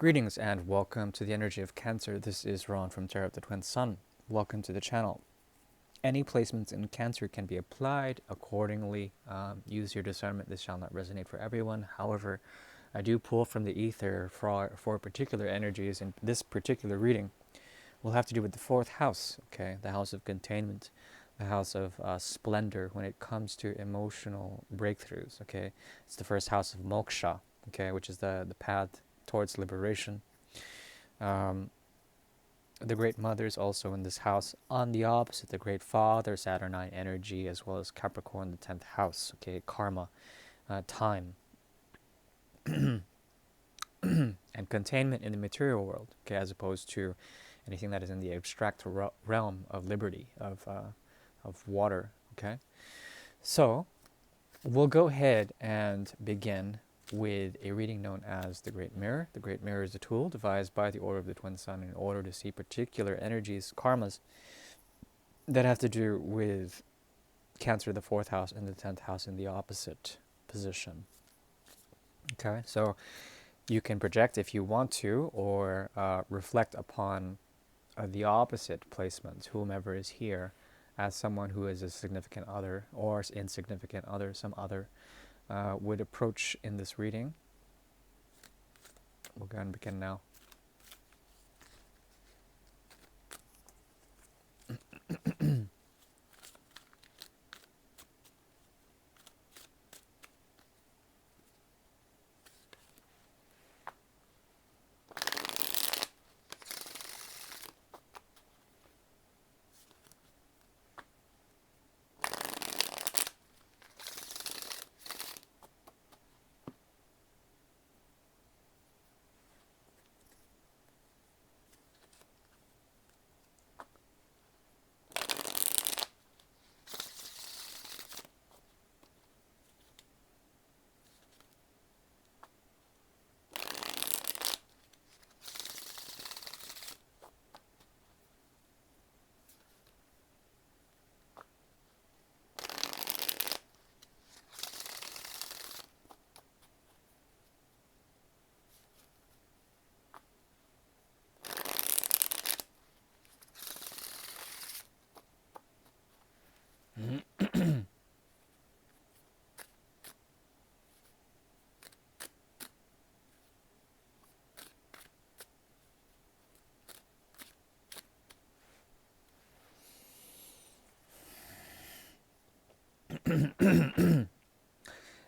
Greetings and welcome to the Energy of Cancer. This is Ron from Tarot of the Twin Sun. Welcome to the channel. Any placements in Cancer can be applied accordingly. Use your discernment. This shall not resonate for everyone. However, I do pull from the ether for particular energies, and this particular reading will have to do with the fourth house, okay? The house of containment, the house of splendor when it comes to emotional breakthroughs, okay? It's the first house of moksha, okay, which is the path towards liberation. The Great Mother is also in this house. On the opposite, the Great Father, Saturnine energy, as well as Capricorn, the 10th house, okay, karma, time, and containment in the material world, okay, as opposed to anything that is in the abstract realm of liberty, of water, okay? So, we'll go ahead and begin with a reading known as the Great Mirror. The Great Mirror is a tool devised by the Order of the Twin Sun in order to see particular energies, karmas, that have to do with Cancer, the 4th house, and the 10th house in the opposite position. Okay, so you can project if you want to, or reflect upon the opposite placements, whomever is here, as someone who is a significant other or insignificant other, some other would approach in this reading. We'll go ahead and begin now.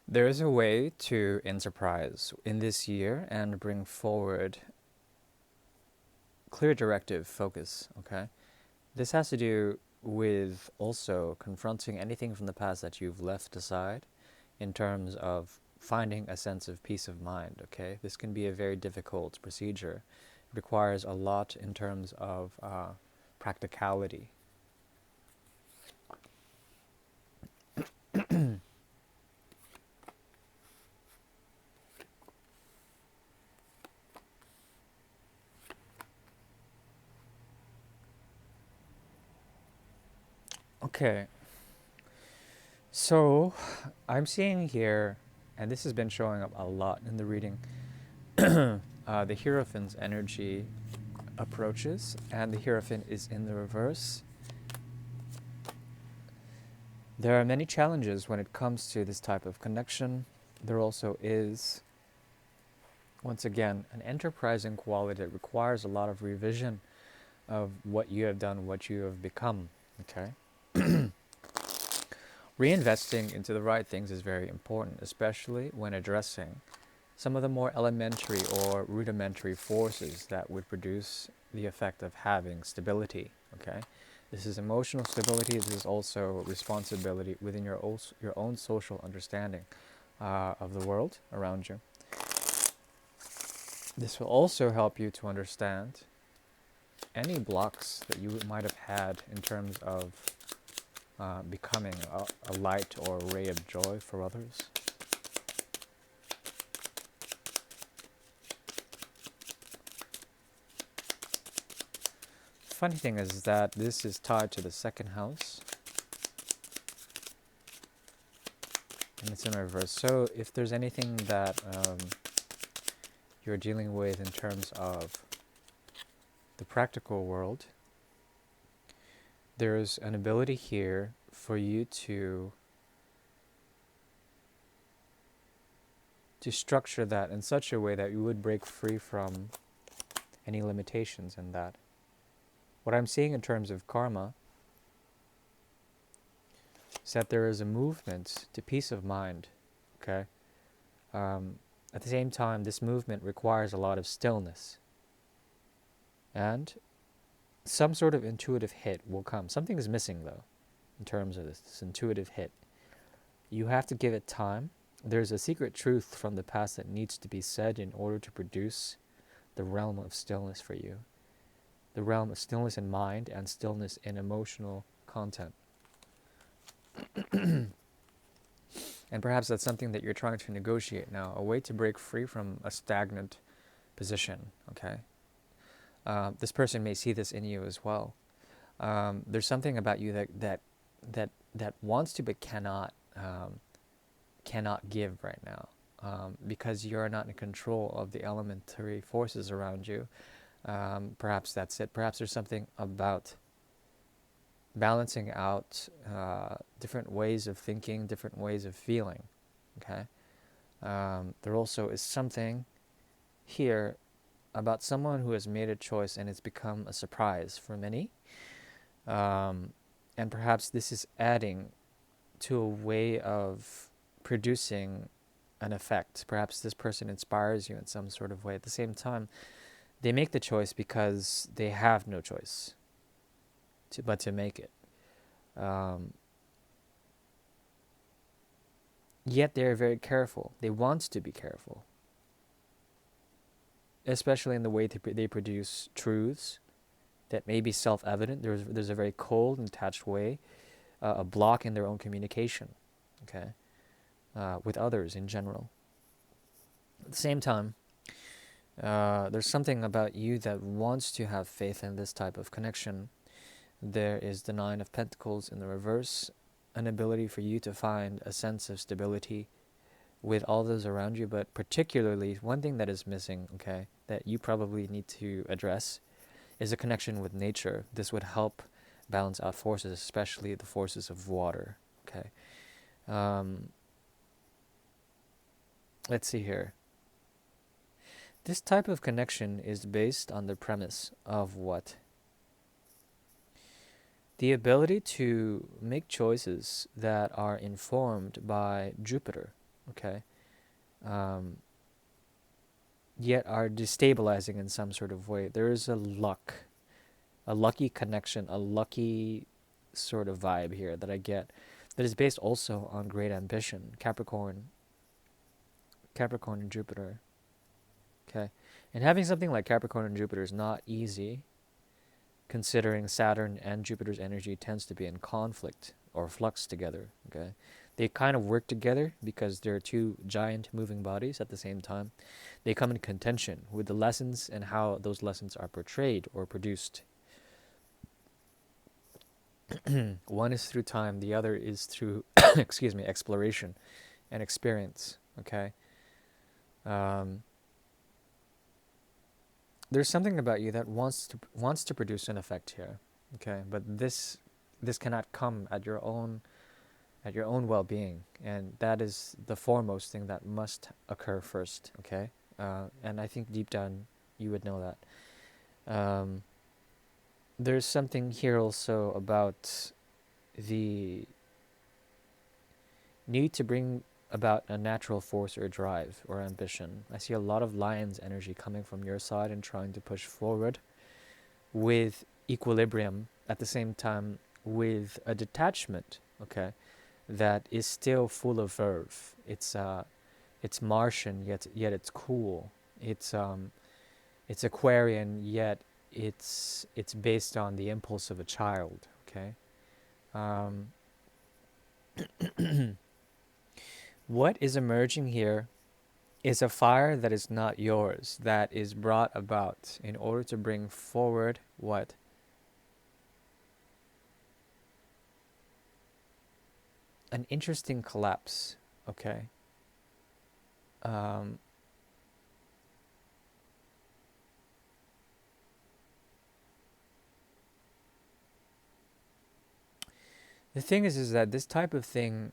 There is a way to enterprise in this year and bring forward clear directive focus, okay? This has to do with also confronting anything from the past that you've left aside in terms of finding a sense of peace of mind, okay? This can be a very difficult procedure. It requires a lot in terms of practicality. Okay, so I'm seeing here, and this has been showing up a lot in the reading, the Hierophant's energy approaches, and the Hierophant is in the reverse. There are many challenges when it comes to this type of connection. There also is, once again, an enterprising quality that requires a lot of revision of what you have done, what you have become, okay? Reinvesting into the right things is very important, especially when addressing some of the more elementary or rudimentary forces that would produce the effect of having stability, okay? This is emotional stability. This is also responsibility within your own social understanding of the world around you. This will also help you to understand any blocks that you might have had in terms of becoming a light or a ray of joy for others. Funny thing is that this is tied to the 2nd house, and it's in reverse. So if there's anything that you're dealing with in terms of the practical world, there's an ability here for you to structure that in such a way that you would break free from any limitations in that. What I'm seeing in terms of karma is that there is a movement to peace of mind, okay? At the same time, this movement requires a lot of stillness. And some sort of intuitive hit will come. Something is missing, though, in terms of this intuitive hit. You have to give it time. There's a secret truth from the past that needs to be said in order to produce the realm of stillness for you. The realm of stillness in mind and stillness in emotional content. And perhaps that's something that you're trying to negotiate now, a way to break free from a stagnant position, okay? This person may see this in you as well. There's something about you that wants to but cannot give right now, because you're not in control of the elementary forces around you. Perhaps that's it. Perhaps there's something about balancing out different ways of thinking, different ways of feeling. Okay. There also is something here about someone who has made a choice and it's become a surprise for many. And perhaps this is adding to a way of producing an effect. Perhaps this person inspires you in some sort of way. At the same time, they make the choice because they have no choice but to make it. Yet they're very careful. They want to be careful, especially in the way they produce truths that may be self-evident. There's a very cold and detached way, a block in their own communication, okay, with others in general. At the same time, there's something about you that wants to have faith in this type of connection. There is the Nine of Pentacles in the reverse, an ability for you to find a sense of stability with all those around you, but particularly one thing that is missing, okay, that you probably need to address is a connection with nature. This would help balance out forces, especially the forces of water, okay. Let's see here. This type of connection is based on the premise of what? The ability to make choices that are informed by Jupiter, okay, yet are destabilizing in some sort of way. There is a lucky connection, a lucky sort of vibe here that I get that is based also on great ambition, Capricorn and Jupiter, okay. And having something like Capricorn and Jupiter is not easy, considering Saturn and Jupiter's energy tends to be in conflict or flux together, okay? They kind of work together because they're two giant moving bodies at the same time. They come in contention with the lessons and how those lessons are portrayed or produced. One is through time, the other is through, exploration and experience, okay? There's something about you that wants to produce an effect here, okay? But this cannot come at your own well-being, and that is the foremost thing that must occur first, okay? And I think deep down you would know that. There's something here also about the need to bring about a natural force or drive or ambition. I see a lot of lion's energy coming from your side and trying to push forward with equilibrium, at the same time with a detachment, okay, that is still full of verve. It's Martian, yet it's cool. It's Aquarian, yet it's based on the impulse of a child, okay. What is emerging here is a fire that is not yours, that is brought about in order to bring forward what? An interesting collapse, okay? The thing is that this type of thing,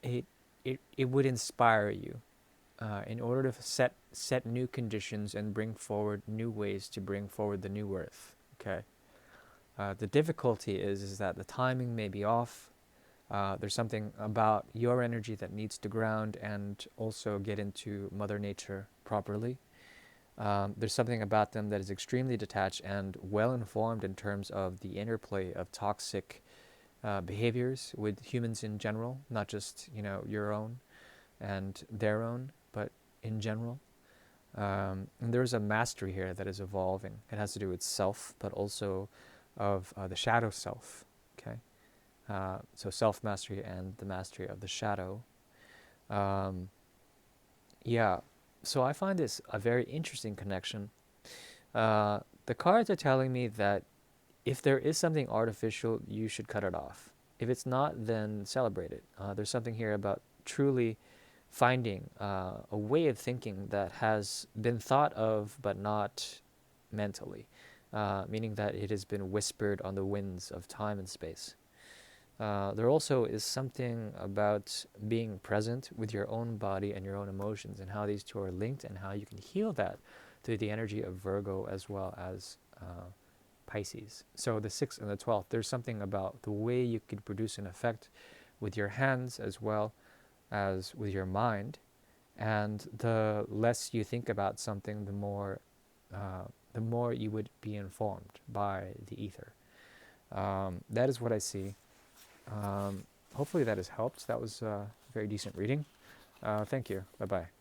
it it would inspire you in order to set new conditions and bring forward new ways to bring forward the new earth. Okay. The difficulty is that the timing may be off. There's something about your energy that needs to ground and also get into Mother Nature properly. There's something about them that is extremely detached and well informed in terms of the interplay of toxic behaviors with humans in general, not just your own and their own, but in general. And there's a mastery here that is evolving. It has to do with self, but also of the shadow self. Okay, so self mastery and the mastery of the shadow. Um, yeah, so I find this a very interesting connection. The cards are telling me that if there is something artificial, you should cut it off. If it's not, then celebrate it. There's something here about truly finding a way of thinking that has been thought of but not mentally, meaning that it has been whispered on the winds of time and space. There also is something about being present with your own body and your own emotions and how these two are linked and how you can heal that through the energy of Virgo as well as Pisces. So the 6th and the 12th, there's something about the way you could produce an effect with your hands as well as with your mind. And the less you think about something, the more you would be informed by the ether. That is what I see. Hopefully that has helped. That was a very decent reading. Thank you. Bye-bye.